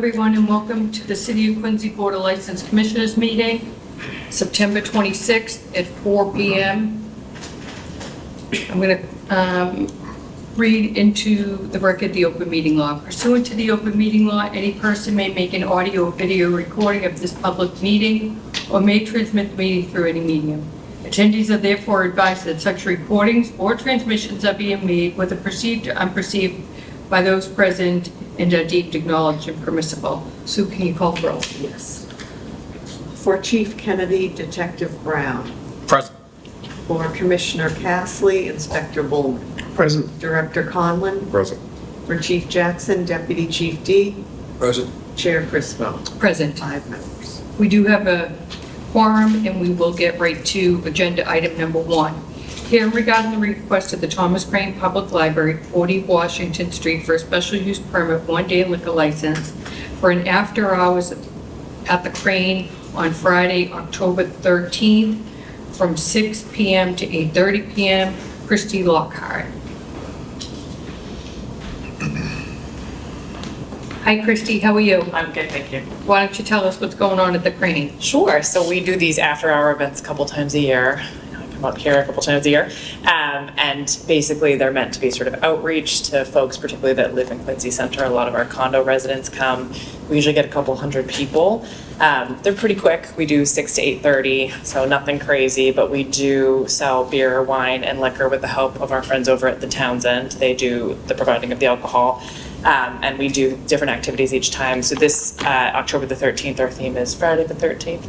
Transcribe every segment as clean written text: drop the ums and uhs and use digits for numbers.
everyone, and welcome to the City of Quincy Board of License Commissioners meeting, September 26th at 4 p.m. I'm going to read into the record the open meeting law. Pursuant to the open meeting law, any person may make an audio or video recording of this public meeting or may transmit the meeting through any medium. Attendees are therefore advised that such recordings or transmissions are being made, whether perceived or unperceived, by those present and are deemed acknowledged and permissible. Sue, can you call the roll? Yes. For Chief Kennedy, Detective Brown. Present. For Commissioner Castley, Inspector Bowman. Present. Director Conlon. Present. For Chief Jackson, Deputy Chief D. Present. Chair Crispo. Present. 5 members. We do have a quorum, and we will get right to agenda item number 1. Here regarding the request of the Thomas Crane Public Library, 40 Washington Street, for a special use permit, one-day liquor license for an after-hours at the Crane on Friday, October 13th, from 6 p.m. to 8:30 p.m. Christy Lockhart. Hi, Christy. How are you? I'm good, thank you. Why don't you tell us what's going on at the Crane? Sure. So we do these after-hour events a couple times a year. I come up here a couple times a year. And basically, they're meant to be sort of outreach to folks, particularly that live in Quincy Center. A lot of our condo residents come. We usually get a couple hundred people. They're pretty quick. We do 6 to 8:30, so nothing crazy, but we do sell beer, wine, and liquor with the help of our friends over at the Townsend. They do the providing of the alcohol. And we do different activities each time. So this October the 13th, our theme is Friday the 13th.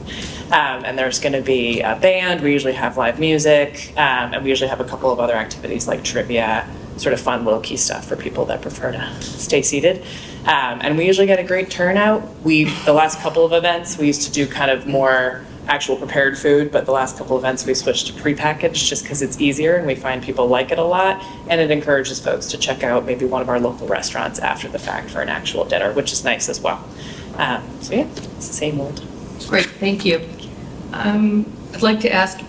And there's going to be a band. We usually have live music. And we usually have a couple of other activities like trivia, sort of fun, low-key stuff for people that prefer to stay seated. And we usually get a great turnout. The last couple of events, we used to do kind of more actual prepared food, but the last couple events we switched to prepackaged just because it's easier and we find people like it a lot, and it encourages folks to check out maybe one of our local restaurants after the fact for an actual dinner, which is nice as well. So yeah, it's the same old. Great, thank you. I'd like to ask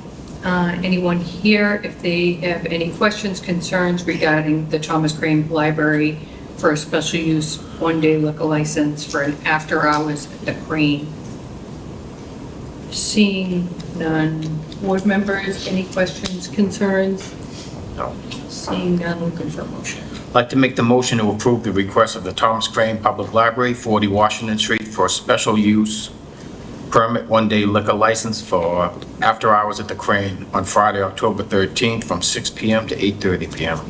anyone here if they have any questions, concerns regarding the Thomas Crane Library for a special use one-day liquor license for an after-hours at the Crane. Seeing none. Board members, any questions, concerns? No. Seeing none, looking for a motion. I'd like to make the motion to approve the request of the Thomas Crane Public Library, 40 Washington Street, for a special use permit one-day liquor license for after hours at the Crane on Friday, October 13th, from 6 p.m. to 8:30 p.m.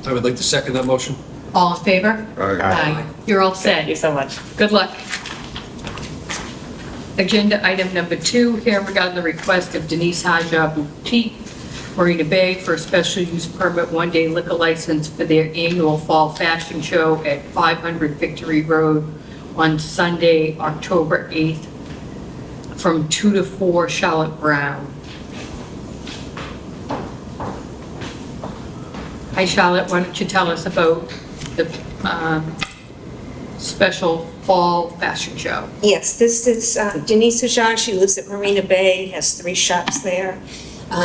I would like to second that motion. All in favor? Aye. You're all Thank you set. so much. Good luck. Agenda item number 2, here regarding the request of Denise Haja Boutique, Marina Bay, for a special use permit one-day liquor license for their annual fall fashion show at 500 Victory Road on Sunday, October 8th, from 2 to 4, Charlotte Brown. Hi, Charlotte, why don't you tell us about the special fall fashion show? Yes, this is Denise Hajar. She lives at Marina Bay, has 3 shops there.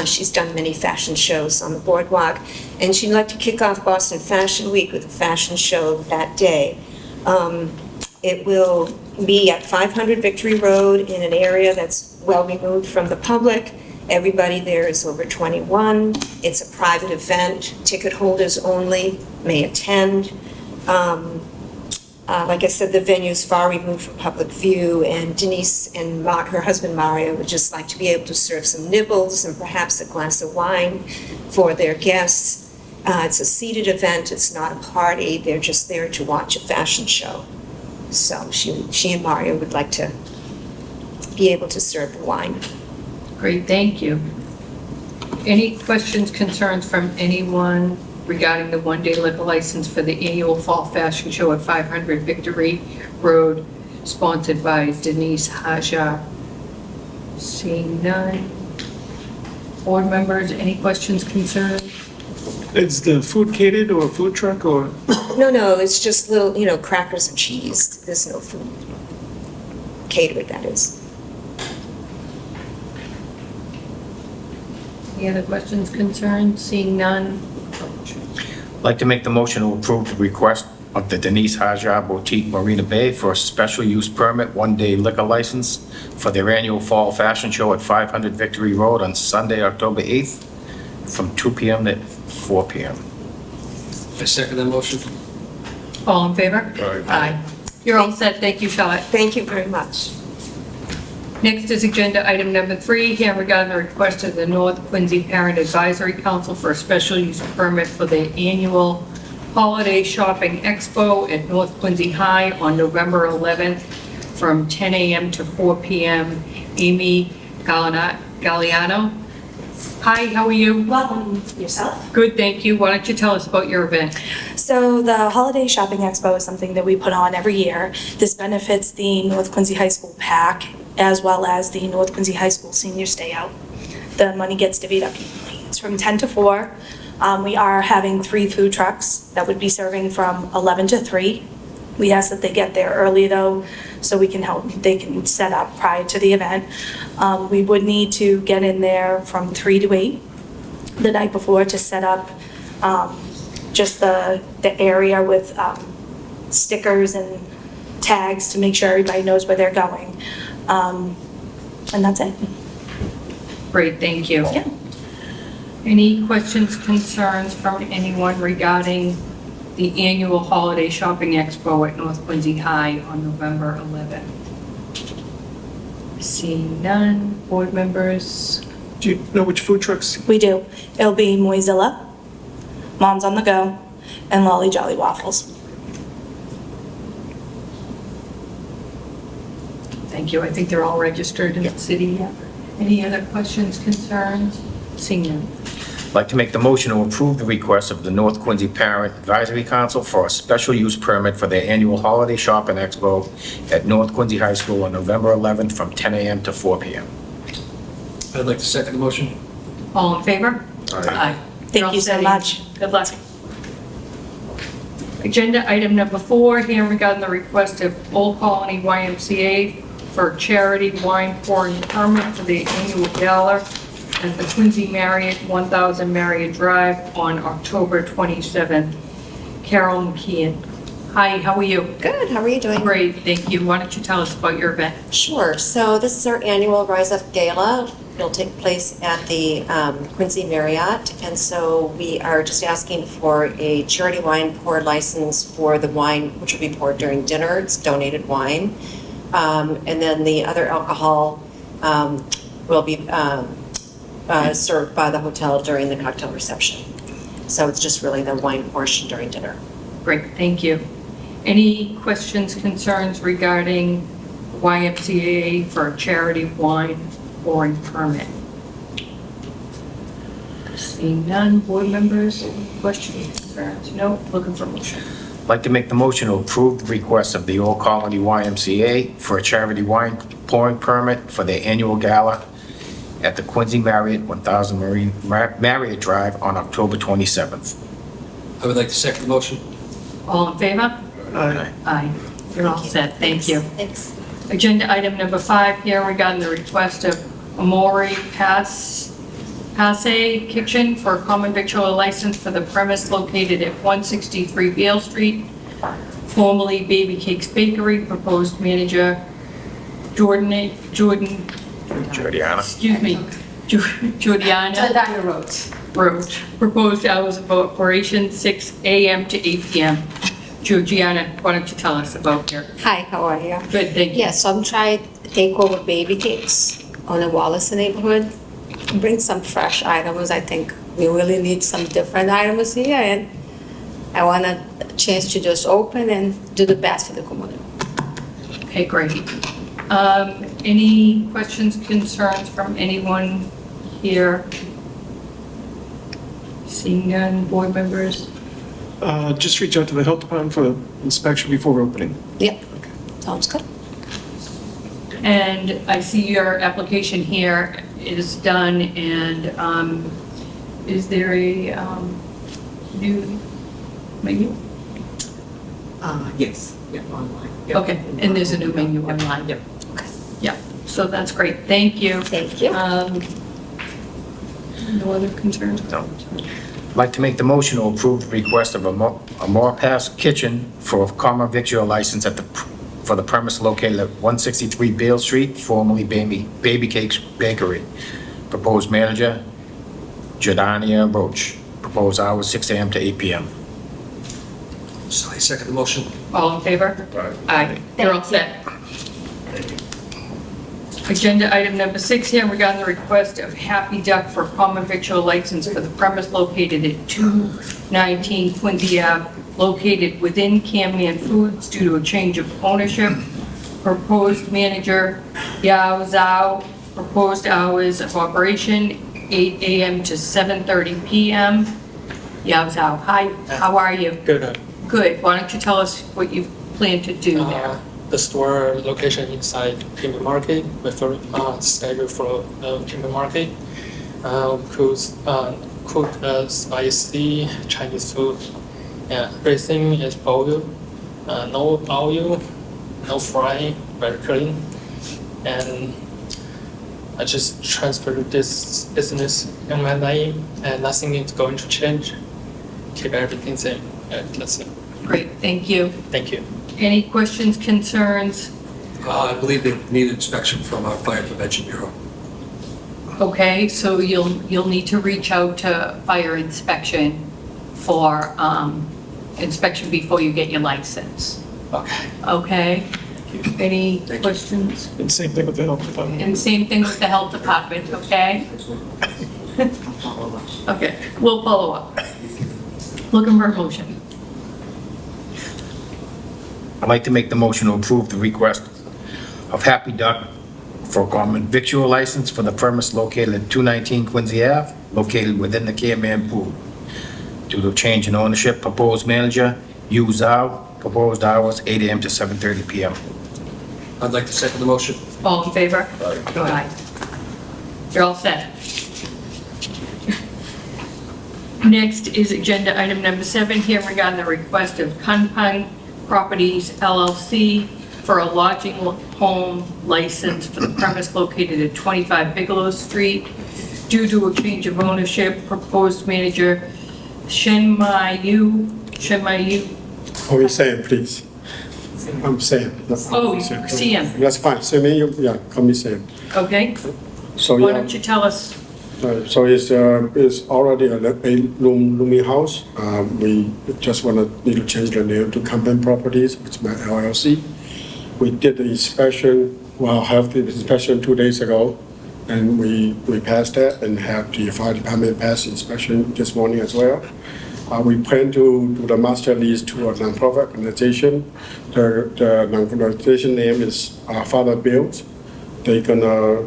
She's done many fashion shows on the boardwalk, and she'd like to kick off Boston Fashion Week with a fashion show that day. It will be at 500 Victory Road in an area that's well removed from the public. Everybody there is over 21. It's a private event. Ticket holders only may attend. Like I said, the venue's far removed from public view, and Denise and her husband Mario would just like to be able to serve some nibbles and perhaps a glass of wine for their guests. It's a seated event, it's not a party, they're just there to watch a fashion show. So she and Mario would like to be able to serve the wine. Great, thank you. Any questions, concerns from anyone regarding the one-day liquor license for the annual fall fashion show at 500 Victory Road, sponsored by Denise Haja? Seeing none. Board members, any questions, concerns? Is the food catered or a food truck or? No, it's just little, crackers and cheese. There's no food. Catered, that is. Any other questions, concerns? Seeing none. I'd like to make the motion to approve the request of the Denise Hajar Boutique Marina Bay for a special use permit, one-day liquor license for their annual fall fashion show at 500 Victory Road on Sunday, October 8th, from 2 p.m. to 4 p.m. I second that motion. All in favor? Aye. You're all set. Thank you, Charlotte. Thank you very much. Next is agenda item number 3, here regarding the request of the North Quincy Parent Advisory Council for a special use permit for the annual Holiday Shopping Expo at North Quincy High on November 11th from 10 a.m. to 4 p.m. Amy Galliano. Hi, how are you? Welcome yourself. Good, thank you. Why don't you tell us about your event? So the Holiday Shopping Expo is something that we put on every year. This benefits the North Quincy High School PAC as well as the North Quincy High School Senior Stay Out. The money gets divvied up evenly. It's from 10 to 4. We are having 3 food trucks that would be serving from 11 to 3. We ask that they get there early though, so they can set up prior to the event. We would need to get in there from 3 to 8 the night before to set up just the area with stickers and tags to make sure everybody knows where they're going. And that's it. Great, thank you. Yeah. Any questions, concerns from anyone regarding the annual Holiday Shopping Expo at North Quincy High on November 11th? Seeing none, board members? Do you know which food trucks? We do. It'll be Moizilla, Moms on the Go, and Lolly Jolly Waffles. Thank you, I think they're all registered in the city. Any other questions, concerns? Seeing none. I'd like to make the motion to approve the request of the North Quincy Parent Advisory Council for a special use permit for their annual Holiday Shopping Expo at North Quincy High School on November 11th from 10 a.m. to 4 p.m. I'd like to second the motion. All in favor? Aye. You're all Thank you so set. much. Good luck. Agenda item number 4, here regarding the request of Old Colony YMCA for charity wine pouring permit for the annual gala at the Quincy Marriott, 1000 Marriott Drive on October 27th. Carol McKeon. Hi, how are you? Good, how are you doing? Great, thank you. Why don't you tell us about your event? Sure, so this is our annual Rise Up Gala. It'll take place at the Quincy Marriott, and so we are just asking for a charity wine pour license for the wine, which will be poured during dinner. It's donated wine. And then the other alcohol will be served by the hotel during the cocktail reception. So it's just really the wine portion during dinner. Great, thank you. Any questions, concerns regarding YMCA for a charity wine pouring permit? Seeing none, board members, any questions, concerns? No, looking for motion. I'd like to make the motion to approve the request of the Old Colony YMCA for a charity wine pouring permit for their annual gala at the Quincy Marriott, 1000 Marriott Drive on October 27th. I would like to second the motion. All in favor? Aye. Aye. You're all set, thank you. Thanks. Agenda item number 5, here regarding the request of Amori Passe Kitchen for a common victual license for the premise located at 163 Beale Street, formerly Baby Cakes Bakery, proposed manager Jordiana. Road. Proposed hours of operation, 6 a.m. to 8 p.m. Georgiana, why don't you tell us about your, Hi, how are you? good, thank you. Yes, so I'm trying to take over Baby Cakes on the Wallace neighborhood. Bring some fresh items. I think we really need some different items here, and I want a chance to just open and do the best for the community. Okay, great. Any questions, concerns from anyone here? Seeing none, board members? Just reach out to the health department for inspection before opening. Yep, sounds good. And I see your application here is done, and is there a new menu? Yes, yeah, online. Yep. Okay, and there's a new menu online. Yep. Okay. Yeah, so that's great, thank you. Thank you. No other concerns? No. I'd like to make the motion to approve the request of a Morpass Kitchen for a common victual license for the premise located at 163 Beale Street, formerly Baby Cakes Bakery. Proposed manager, Jordania Roach. Proposed hours 6 a.m. to 8 p.m. So I second the motion. All in favor? Aye. You're all set. Agenda item number 6 here regarding the request of Happy Duck for a common victual license for the premise located at 219 Quincy Ave, located within Camman Foods due to a change of ownership. Proposed manager, Yao Zhao. Proposed hours of operation, 8 a.m. to 7:30 p.m. Yao Zhao, hi, how are you? Good. Good. Why don't you tell us what you plan to do there? The store location inside Kimber Market, refer schedule for the Kimber Market. Cook spicy Chinese food. Yeah, everything is boiled. No oil, no fry, very clean. And I just transferred this business in my name, and nothing is going to change. Keep everything same. That's it. Great, thank you. Thank you. Any questions, concerns? I believe they need inspection from our Fire Prevention Bureau. Okay, so you'll need to reach out to fire inspection for inspection before you get your license. Okay. Okay? Any Thank you. questions? And same thing with the health department. And same thing with the health department, okay? Okay, we'll follow up. Looking for a motion. I'd like to make the motion to approve the request of Happy Duck for a common victual license for the premise located at 219 Quincy Ave, located within the Camman Pool. Due to change in ownership, proposed manager, Yu Zhao, proposed hours 8 a.m. to 7:30 p.m. I'd like to second the motion. All in favor? Aye. You're all set. Next is agenda item number 7 here regarding the request of Kanpang Properties LLC for a lodging home license for the premise located at 25 Bigelow Street. Due to a change of ownership, proposed manager Shenmai Yu. Oh, you say it, please. I'm Sam. Oh, Sam. That's fine. Sam, yeah, call me Sam. Okay, So, why yeah, don't you tell us? so it's already a rooming house. We just need to change the name to Company Properties, which is my LLC. We did the inspection, have the inspection 2 days ago, and we passed that and have the fire department pass inspection this morning as well. We plan to do the master lease to a nonprofit organization. The nonprofit organization name is Father Builds. They're gonna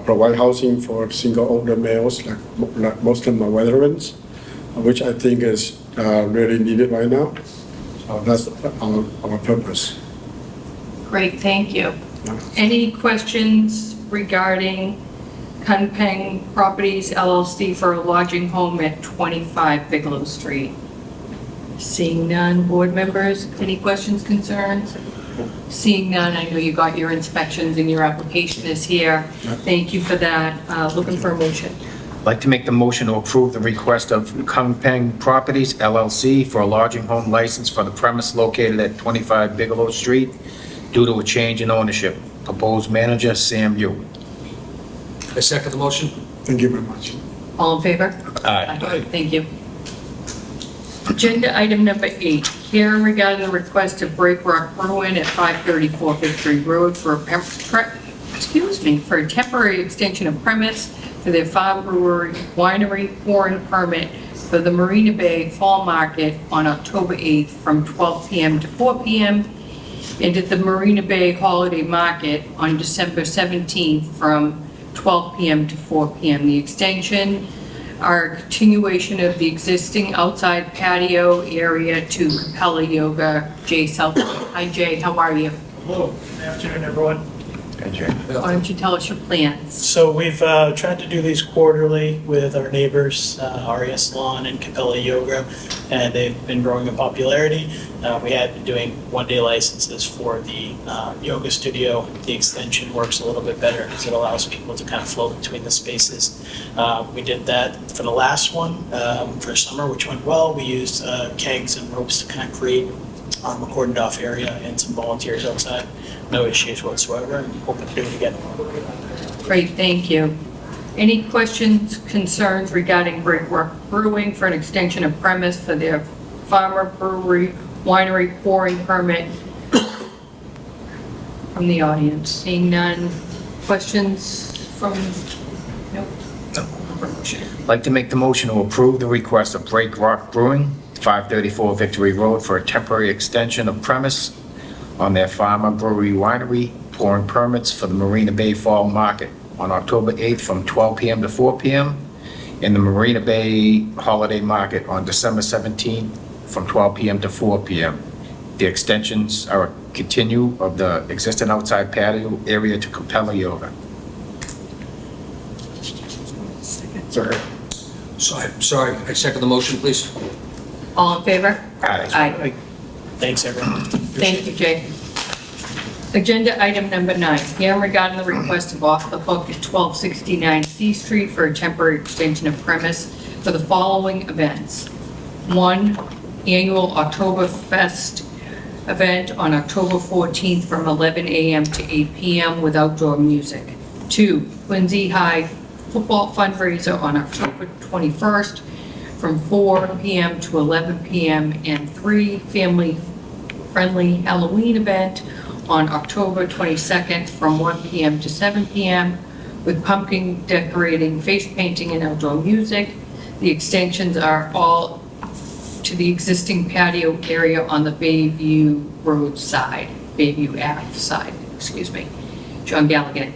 provide housing for single older males, like most of them are veterans, which I think is really needed right now. So that's our purpose. Great, thank you. Any questions regarding Kunpeng Properties LLC for a lodging home at 25 Bigelow Street? Seeing none, board members, any questions, concerns? Seeing none, I know you got your inspections and your application is here. Thank you for that. Looking for a motion. I'd like to make the motion to approve the request of Kunpeng Properties LLC for a lodging home license for the premise located at 25 Bigelow Street due to a change in ownership. Proposed manager, Sam Yu. I second the motion. Thank you very much. All in favor? Aye. Thank you. Agenda item number 8, hearing regarding the request of Break Rock Brewing at 534 Victory Road for a temporary extension of premise for their farm brewery winery pouring permit for the Marina Bay Fall Market on October 8th from 12 p.m. to 4 p.m. and at the Marina Bay Holiday Market on December 17th from 12 p.m. to 4 p.m. The extension are a continuation of the existing outside patio area to Capella Yoga. Jay Southwood. Hi Jay, how are you? Hello, good afternoon, everyone. Why don't you tell us your plans? So we've tried to do these quarterly with our neighbors, Aria Salon and Capella Yoga, and they've been growing in popularity. We had been doing one-day licenses for the yoga studio. The extension works a little bit better because it allows people to kind of flow between the spaces. We did that for the last one for summer, which went well. We used kegs and ropes to kind of create a cordoned off area and some volunteers outside. No issues whatsoever. I'm hoping to do it again. Great, thank you. Any questions, concerns regarding Break Rock Brewing for an extension of premise for their farmer brewery winery pouring permit from the audience? Seeing none. Questions from, nope. I'd like to make the motion to approve the request of Break Rock Brewing, 534 Victory Road, for a temporary extension of premise on their farmer brewery winery pouring permits for the Marina Bay Fall Market on October 8th from 12 p.m. to 4 p.m. and the Marina Bay Holiday Market on December 17th from 12 p.m. to 4 p.m. The extensions are a continue of the existing outside patio area to Capella Yoga. Sorry, I second the motion, please. All in favor? Aye. Thanks, everyone. Thank you, Jay. Agenda item number 9, hearing regarding the request of Off the Hook at 1269 C Street for a temporary extension of premise for the following events. 1, annual Oktoberfest event on October 14th from 11 a.m. to 8 p.m. with outdoor music. 2, Quincy High football fundraiser on October 21st from 4 p.m. to 11 p.m. and 3, family-friendly Halloween event on October 22nd from 1 p.m. to 7 p.m. with pumpkin decorating, face painting, and outdoor music. The extensions are all to the existing patio area on the Bayview Road side, Bayview Ave side, excuse me. John Galligan.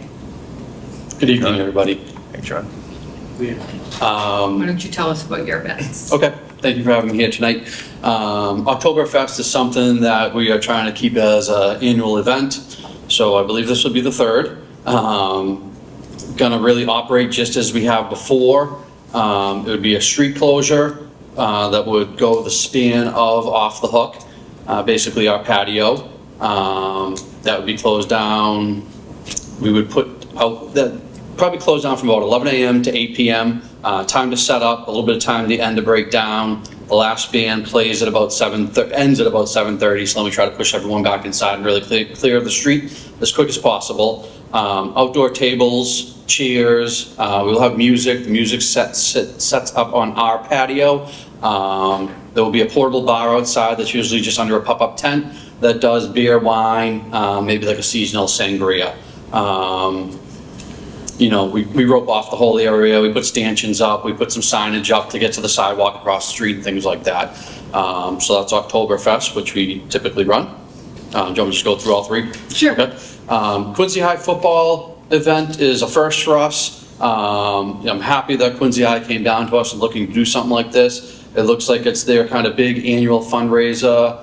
Good evening, everybody. Hey, John. Why don't you tell us about your events? Okay, thank you for having me here tonight. Oktoberfest is something that we are trying to keep as an annual event, so I believe this will be the third. Gonna really operate just as we have before. It would be a street closure that would go the span of Off the Hook, basically our patio. That would be closed down. We would put out that. Probably close down from about 11 a.m. to 8 p.m. Time to set up, a little bit of time to end to break down. The last band plays at about ends at about 7:30. So let me try to push everyone back inside and really clear the street as quick as possible. Outdoor tables, chairs. We'll have music. The music sets up on our patio. There will be a portable bar outside that's usually just under a pop-up tent that does beer, wine, maybe like a seasonal sangria. You know, we rope off the whole area, we put stanchions up, we put some signage up to get to the sidewalk across the street and things like that. So that's Oktoberfest, which we typically run. Do you want me to just go through all three? Sure. Okay. Quincy High football event is a first for us. I'm happy that Quincy High came down to us and looking to do something like this. It looks like it's their kind of big annual fundraiser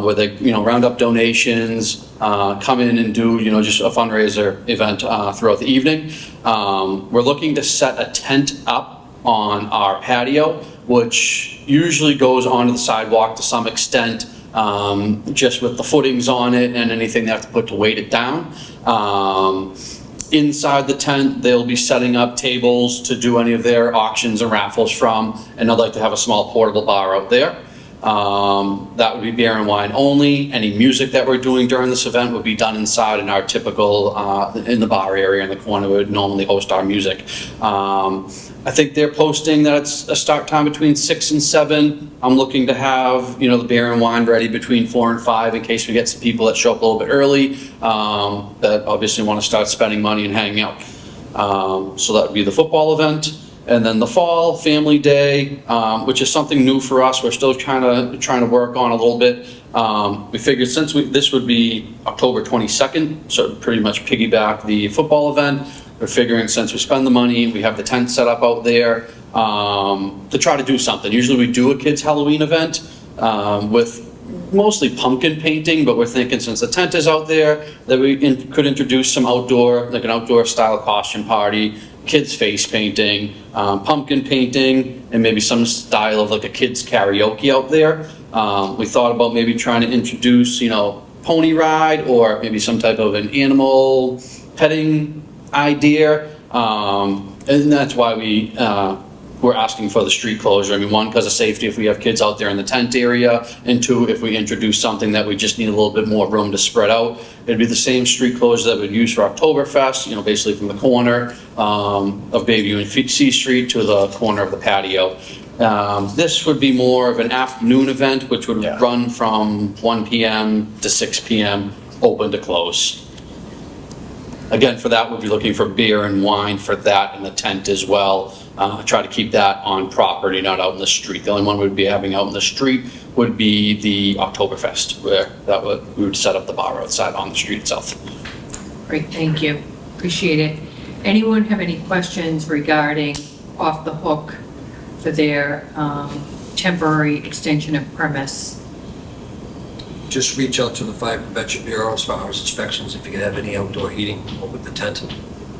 where they, round up donations, come in and do, just a fundraiser event throughout the evening. We're looking to set a tent up on our patio, which usually goes onto the sidewalk to some extent, just with the footings on it and anything they have to put to weight it down. Inside the tent, they'll be setting up tables to do any of their auctions and raffles from, and I'd like to have a small portable bar out there. That would be beer and wine only. Any music that we're doing during this event would be done inside in our typical, in the bar area in the corner we would normally host our music. I think they're posting that it's a start time between 6 and 7. I'm looking to have, the beer and wine ready between 4 and 5 in case we get some people that show up a little bit early, that obviously want to start spending money and hanging out. So that would be the football event. And then the fall family day, which is something new for us. We're still trying to work on a little bit. We figured since this would be October 22nd, so pretty much piggyback the football event. We're figuring since we spend the money, we have the tent set up out there, to try to do something. Usually we do a kids Halloween event with mostly pumpkin painting, but we're thinking since the tent is out there, that we could introduce some outdoor, like an outdoor style costume party, kids face painting, pumpkin painting, and maybe some style of like a kids karaoke out there. We thought about maybe trying to introduce, pony ride or maybe some type of an animal petting idea. And that's why we're asking for the street closure. I mean, one, because of safety if we have kids out there in the tent area, and two, if we introduce something that we just need a little bit more room to spread out. It'd be the same street closure that we'd use for Oktoberfest, basically from the corner of Bayview and C Street to the corner of the patio. This would be more of an afternoon event, which would run from 1 p.m. to 6 p.m., open to close. Again, for that, we'll be looking for beer and wine for that in the tent as well. Try to keep that on property, not out in the street. The only one we'd be having out in the street would be the Oktoberfest, where we would set up the bar outside on the street itself. Great, thank you. Appreciate it. Anyone have any questions regarding Off the Hook for their temporary extension of premise? Just reach out to the Fire Prevention Bureau as far as inspections, if you can have any outdoor heating with the tent.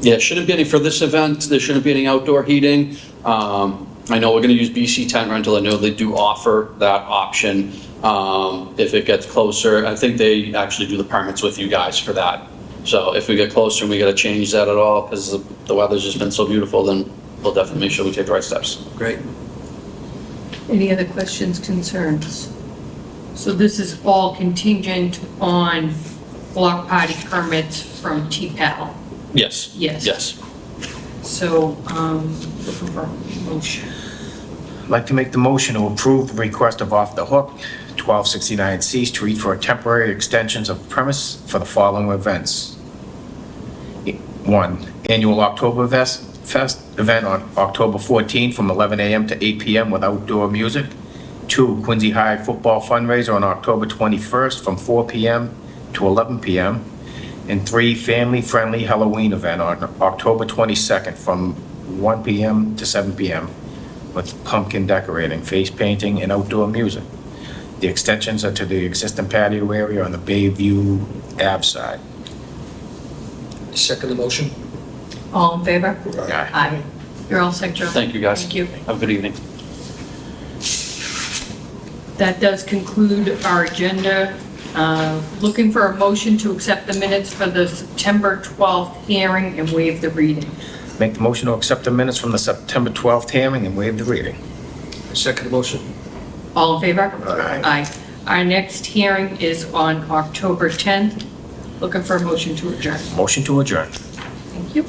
Yeah, shouldn't be any for this event. There shouldn't be any outdoor heating. I know we're going to use BC Tent Rental. I know they do offer that option if it gets closer. I think they actually do the permits with you guys for that. So if we get closer and we got to change that at all because the weather's just been so beautiful, then we'll definitely make sure we take the right steps. Great. Any other questions, concerns? So this is all contingent on block party permits from TPAL? Yes. Yes. Yes. So, looking for a motion. I'd like to make the motion to approve the request of Off the Hook, 1269 C Street for temporary extensions of premise for the following events. 1, annual Oktoberfest event on October 14th from 11 a.m. to 8 p.m. with outdoor music. 2, Quincy High football fundraiser on October 21st from 4 p.m. to 11 p.m. And 3, family-friendly Halloween event on October 22nd from 1 p.m. to 7 p.m. with pumpkin decorating, face painting, and outdoor music. The extensions are to the existing patio area on the Bayview Ave side. Second the motion? All in favor? Aye. Aye. You're all set, Joe? Thank you, guys. Thank you. Have a good evening. That does conclude our agenda. Looking for a motion to accept the minutes for the September 12th hearing and waive the reading. Make the motion to accept the minutes from the September 12th hearing and waive the reading. Second the motion? All in favor? Aye. Aye. Our next hearing is on October 10th. Looking for a motion to adjourn. Motion to adjourn. Thank you.